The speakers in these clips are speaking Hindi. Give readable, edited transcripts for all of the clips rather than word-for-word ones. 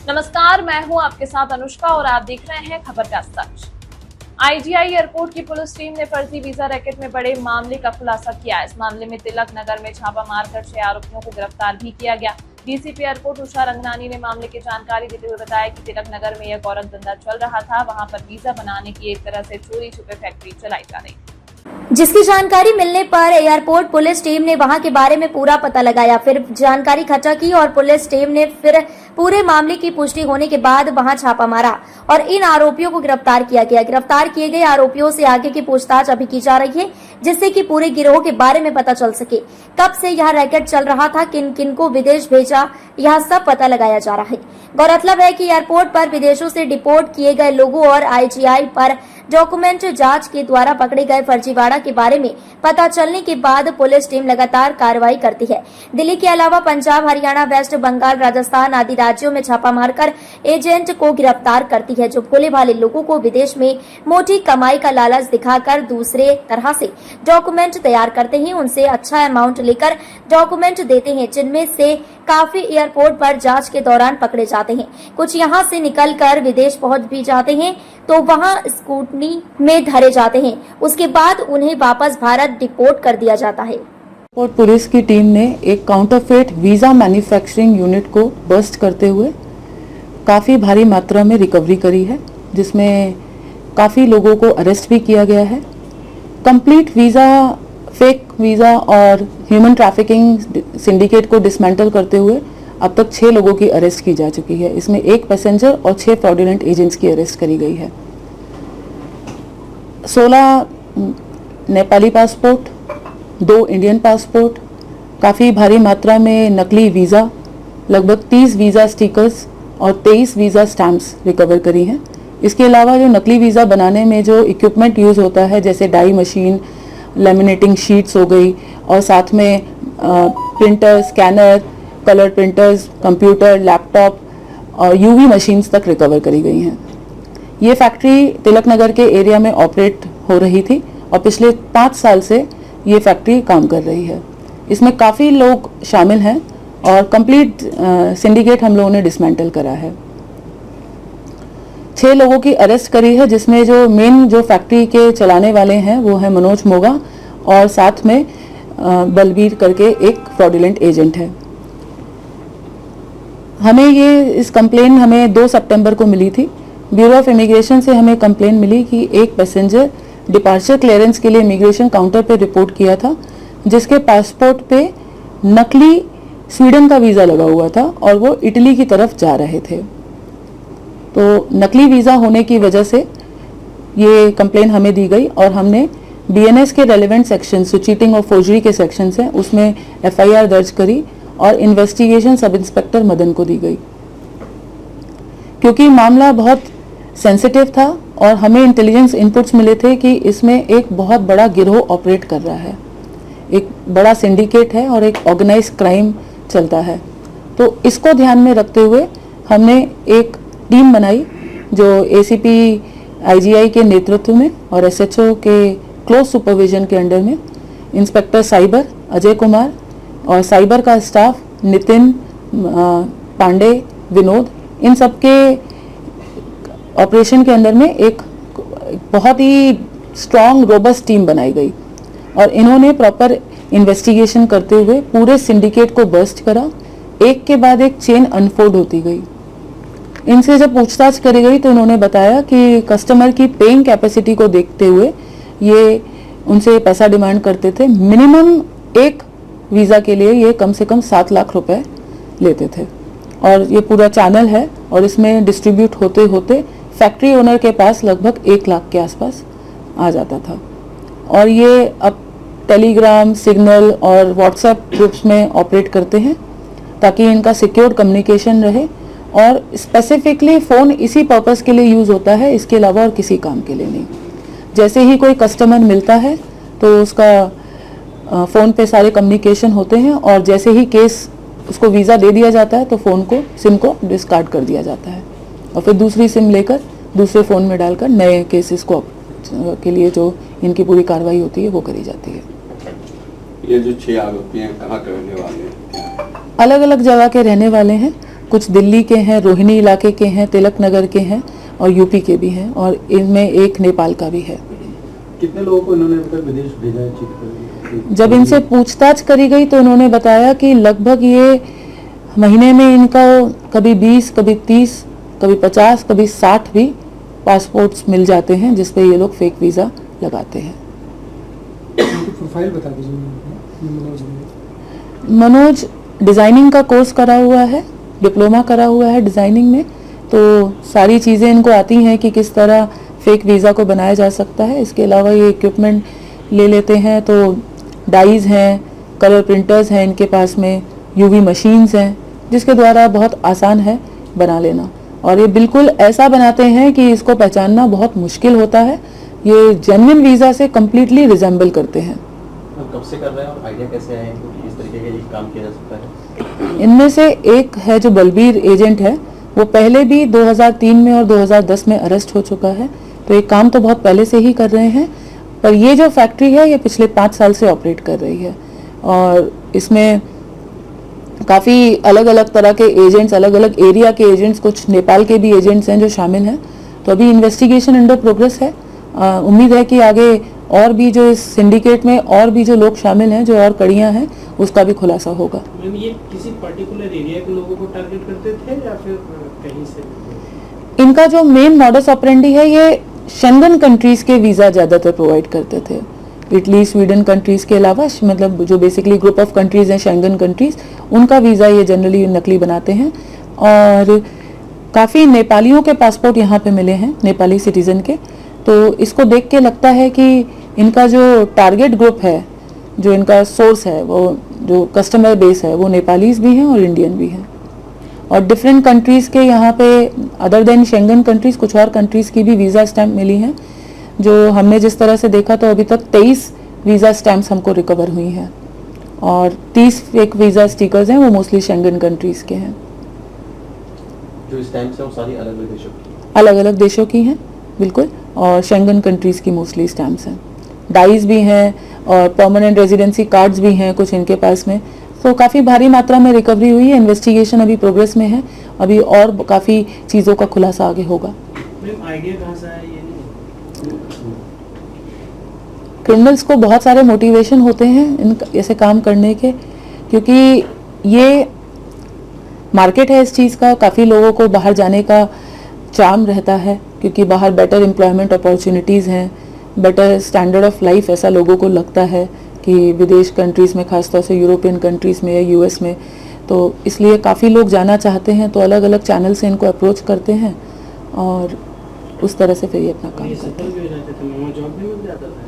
नमस्कार, मैं हूं आपके साथ अनुष्का और आप देख रहे हैं खबर का सच। आईजीआई एयरपोर्ट की पुलिस टीम ने फर्जी वीजा रैकेट में बड़े मामले का खुलासा किया। इस मामले में तिलक नगर में छापा मारकर 6 आरोपियों को गिरफ्तार भी किया गया। डीसीपी एयरपोर्ट उषा रंगनानी ने मामले की जानकारी देते हुए बताया कि तिलक नगर में यह गोरख धंधा चल रहा था। वहां पर वीजा बनाने की एक तरह से चोरी छुपे फैक्ट्री चलाई जा रही, जिसकी जानकारी मिलने पर एयरपोर्ट पुलिस टीम ने वहां के बारे में पूरा पता लगाया, फिर जानकारी इकट्ठा की और पुलिस टीम ने फिर पूरे मामले की पुष्टि होने के बाद वहां छापा मारा और इन आरोपियों को गिरफ्तार किया गया। गिरफ्तार किए गए आरोपियों से आगे की पूछताछ अभी की जा रही है, जिससे कि पूरे गिरोह के बारे में पता चल सके। कब से यह रैकेट चल रहा था, किन किन को विदेश भेजा, यह सब पता लगाया जा रहा है। गौरतलब है कि एयरपोर्ट पर विदेशों से डिपोर्ट किए गए लोगों और आईजीआई पर डॉक्यूमेंट जांच के द्वारा पकड़े गए फर्जीवाड़ा के बारे में पता चलने के बाद पुलिस टीम लगातार कार्रवाई करती है। दिल्ली के अलावा पंजाब, हरियाणा, वेस्ट बंगाल, राजस्थान आदि राज्यों में छापा मारकर एजेंट को गिरफ्तार करती है, जो भोले भाले लोगों को विदेश में मोटी कमाई का लालच दिखाकर दूसरे तरह से डॉक्यूमेंट तैयार करते हैं। उनसे अच्छा अमाउंट लेकर डॉक्यूमेंट देते हैं, जिनमें से काफी एयरपोर्ट पर जांच के दौरान पकड़े जाते हैं। कुछ यहां से निकलकर विदेश पहुंच भी जाते हैं, तो वहां स्कूटनी में धरे जाते हैं। उसके बाद उन्हें वापस भारत डिपोर्ट कर दिया जाता है। एयरपोर्ट पुलिस की टीम ने एक काउंटरफेट वीजा मैन्युफैक्चरिंग यूनिट को बस्ट करते हुए काफ़ी भारी मात्रा में रिकवरी करी है, जिसमें काफ़ी लोगों को अरेस्ट भी किया गया है। कंप्लीट वीज़ा, फेक वीज़ा और ह्यूमन ट्रैफिकिंग सिंडिकेट को डिसमेंटल करते हुए अब तक 6 लोगों की अरेस्ट की जा चुकी है। इसमें 1 पैसेंजर और 6 फ्रॉडुलेंट एजेंट्स की अरेस्ट करी गई है। 16 नेपाली पासपोर्ट, 2 इंडियन पासपोर्ट, काफ़ी भारी मात्रा में नकली वीज़ा, लगभग 30 वीज़ा स्टिकर्स और 23 वीज़ा स्टैम्प्स रिकवर करी हैं। इसके अलावा जो नकली वीज़ा बनाने में जो इक्विपमेंट यूज़ होता है, जैसे डाई मशीन, लेमिनेटिंग शीट्स हो गई और साथ में printer, scanner, colour printers, computer, laptop और यूवी मशीन्स तक रिकवर करी गई हैं। ये फैक्ट्री तिलक नगर के एरिया में ऑपरेट हो रही थी और पिछले 5 साल से ये फैक्ट्री काम कर रही है। इसमें काफ़ी लोग शामिल हैं और कंप्लीट सिंडिकेट हम लोगों ने डिसमेंटल करा है। 6 लोगों की अरेस्ट करी है, जिसमें जो मेन जो फैक्ट्री के चलाने वाले हैं वो है मनोज मोगा और साथ में बलबीर करके एक फ्रॉडुलेंट एजेंट है। हमें इस कंप्लेन हमें 2 सितंबर को मिली थी। ब्यूरो ऑफ इमिग्रेशन से हमें कंप्लेन मिली कि एक पैसेंजर डिपार्चर क्लियरेंस के लिए इमिग्रेशन काउंटर पे रिपोर्ट किया था, जिसके पासपोर्ट पे नकली स्वीडन का वीज़ा लगा हुआ था और वो इटली की तरफ जा रहे थे। तो नकली वीज़ा होने की वजह से ये कंप्लेन हमें दी गई और हमने बीएनएस के रेलेवेंट सेक्शन, जो चीटिंग और फोर्जरी के सेक्शंस हैं, उसमें एफआईआर दर्ज करी और इन्वेस्टिगेशन सब इंस्पेक्टर मदन को दी गई। क्योंकि मामला बहुत सेंसिटिव था और हमें इंटेलिजेंस इनपुट्स मिले थे कि इसमें एक बहुत बड़ा गिरोह ऑपरेट कर रहा है, एक बड़ा सिंडिकेट है और एक ऑर्गेनाइज्ड क्राइम चलता है। तो इसको ध्यान में रखते हुए हमने एक टीम बनाई जो एसीपी आईजीआई के नेतृत्व में और एसएचओ के क्लोज सुपरविजन के अंडर में इंस्पेक्टर साइबर अजय कुमार और साइबर का स्टाफ नितिन, पांडे, विनोद, इन सब के ऑपरेशन के अंदर में एक बहुत ही स्ट्रॉन्ग रोबस्ट टीम बनाई गई और इन्होंने प्रॉपर इन्वेस्टिगेशन करते हुए पूरे सिंडिकेट को बस्ट करा। एक के बाद एक चेन अनफोल्ड होती गई। इनसे जब पूछताछ करी गई तो इन्होंने बताया कि कस्टमर की पेइंग कैपेसिटी को देखते हुए ये उनसे पैसा डिमांड करते थे। मिनिमम एक वीज़ा के लिए ये कम से कम 7 लाख रुपए लेते थे और ये पूरा चैनल है और इसमें डिस्ट्रीब्यूट होते होते फैक्ट्री ओनर के पास लगभग 1 लाख के आसपास आ जाता था। और ये अब टेलीग्राम, सिग्नल और व्हाट्सएप ग्रुप्स में ऑपरेट करते हैं ताकि इनका सिक्योर कम्युनिकेशन रहे और स्पेसिफिकली फ़ोन इसी पर्पस के लिए यूज़ होता है, इसके अलावा और किसी काम के लिए नहीं। जैसे ही कोई कस्टमर मिलता है तो उसका फ़ोन पे सारे कम्युनिकेशन होते हैं और जैसे ही केस उसको वीज़ा दे दिया जाता है तो फ़ोन को, सिम को डिस्कार्ड कर दिया जाता है और फिर दूसरी सिम लेकर दूसरे फ़ोन में डालकर नए केसेस को के लिए जो इनकी पूरी कार्रवाई होती है वो करी जाती है। ये जो 6 आरोपी हैं कहाँ के रहने वाले हैं? अलग अलग जगह के रहने वाले हैं। कुछ दिल्ली के हैं, रोहिणी इलाके के हैं, तिलक नगर के हैं और यूपी के भी हैं और इनमें एक नेपाल का भी है। कितने लोगों को इन्होंने अब तक विदेश भेजा है चीट कर? जब इनसे पूछताछ करी गई तो उन्होंने बताया कि लगभग ये महीने में इनका कभी 20, कभी 30, कभी 50, कभी 60 भी पासपोर्ट्स मिल जाते हैं जिस पे ये लोग फेक वीज़ा लगाते हैं। प्रोफाइल बता दीजिए। मनोज डिज़ाइनिंग का कोर्स करा हुआ है, डिप्लोमा करा हुआ है डिज़ाइनिंग में, तो सारी चीज़ें इनको आती हैं कि किस तरह फेक वीज़ा को बनाया जा सकता है। इसके अलावा ये इक्विपमेंट ले लेते हैं, तो डाइज हैं, कलर प्रिंटर्स हैं इनके पास में, यूवी मशीन्स हैं जिसके द्वारा बहुत आसान है बना लेना और ये बिल्कुल ऐसा बनाते हैं कि इसको पहचानना बहुत मुश्किल होता है। ये जेन्युइन वीज़ा से कम्प्लीटली रिजेंबल करते हैं। कब से कर रहे हैं और आइडिया कैसे आया इनको कि इस तरीके का ये काम किया जा सकता है? इनमें से एक है जो बलबीर एजेंट है, वो पहले भी 2003 में और 2010 में अरेस्ट हो चुका है, तो ये काम तो बहुत पहले से ही कर रहे हैं। पर ये जो फैक्ट्री है ये पिछले 5 साल से ऑपरेट कर रही है और इसमें काफ़ी अलग अलग तरह के एजेंट्स, अलग अलग एरिया के एजेंट्स, कुछ नेपाल के भी एजेंट्स हैं जो शामिल हैं। तो अभी इन्वेस्टिगेशन अंडर प्रोग्रेस है। उम्मीद है कि आगे और भी जो इस सिंडिकेट में और भी जो लोग शामिल हैं, जो और कड़ियां हैं, उसका भी खुलासा होगा। मैम ये किसी पर्टिकुलर एरिया के लोगों को टारगेट करते थे या फिर कहीं से? इनका जो मेन मॉडस ऑपरेंडी है ये शेंगन कंट्रीज के वीज़ा ज़्यादातर प्रोवाइड करते थे। इटली, स्वीडन कंट्रीज के अलावा मतलब जो बेसिकली ग्रुप ऑफ कंट्रीज हैं शेंगन कंट्रीज, उनका वीज़ा ये जनरली नकली बनाते हैं। और काफ़ी नेपालियों के पासपोर्ट यहाँ पे मिले हैं, नेपाली सिटीज़न के, तो इसको देख के लगता है कि इनका जो टारगेट ग्रुप है, जो इनका सोर्स है, वो जो कस्टमर बेस है, वो नेपालीज भी हैं और इंडियन भी हैं। और डिफरेंट कंट्रीज़ के यहाँ पे अदर देन शेंगन कंट्रीज़ कुछ और कंट्रीज़ की भी वीज़ा स्टैम्प मिली हैं, जो हमने जिस तरह से देखा तो अभी तक 23 वीज़ा स्टैम्प्स हमको रिकवर हुई हैं और 30 फेक वीज़ा स्टिकर्स हैं, वो मोस्टली शेंगन कंट्रीज़ के हैं। जो स्टैम्प्स हैं वो सारी अलग अलग देशों की? अलग अलग देशों की हैं बिल्कुल, और शेंगन कंट्रीज़ की मोस्टली स्टैम्प्स हैं। डाइज भी हैं और परमानेंट रेजिडेंसी कार्ड्स भी हैं कुछ इनके पास में। तो काफ़ी भारी मात्रा में रिकवरी हुई है। इन्वेस्टिगेशन अभी प्रोग्रेस में है, अभी और काफ़ी चीज़ों का खुलासा आगे होगा। मैम आइडिया कहाँ से आया ये नहीं? क्रिमिनल्स को बहुत सारे मोटिवेशन होते हैं इन ऐसे काम करने के, क्योंकि ये मार्केट है इस चीज़ का। काफ़ी लोगों को बाहर जाने का चार्म रहता है क्योंकि बाहर बेटर एम्प्लॉयमेंट अपॉर्चुनिटीज़ हैं, बेटर स्टैंडर्ड ऑफ लाइफ ऐसा लोगों को लगता है कि विदेश कंट्रीज़ में, खासतौर से यूरोपियन कंट्रीज़ में या यूएस में, तो इसलिए काफ़ी लोग जाना चाहते हैं, तो अलग अलग चैनल से इनको अप्रोच करते हैं और उस तरह से फिर ये अपना काम करते सफल हैं। भी हो जाते थे, वहाँ जॉब भी मिल जाता था।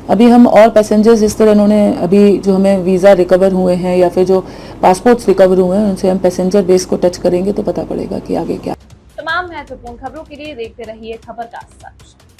अभी हम और पैसेंजर्स जिस तरह उन्होंने अभी जो हमें वीज़ा रिकवर हुए हैं या फिर जो पासपोर्ट्स रिकवर हुए हैं, उनसे हम पैसेंजर बेस को टच करेंगे तो पता पड़ेगा कि आगे क्या। तमाम महत्वपूर्ण खबरों के लिए देखते रहिए खबर का सच।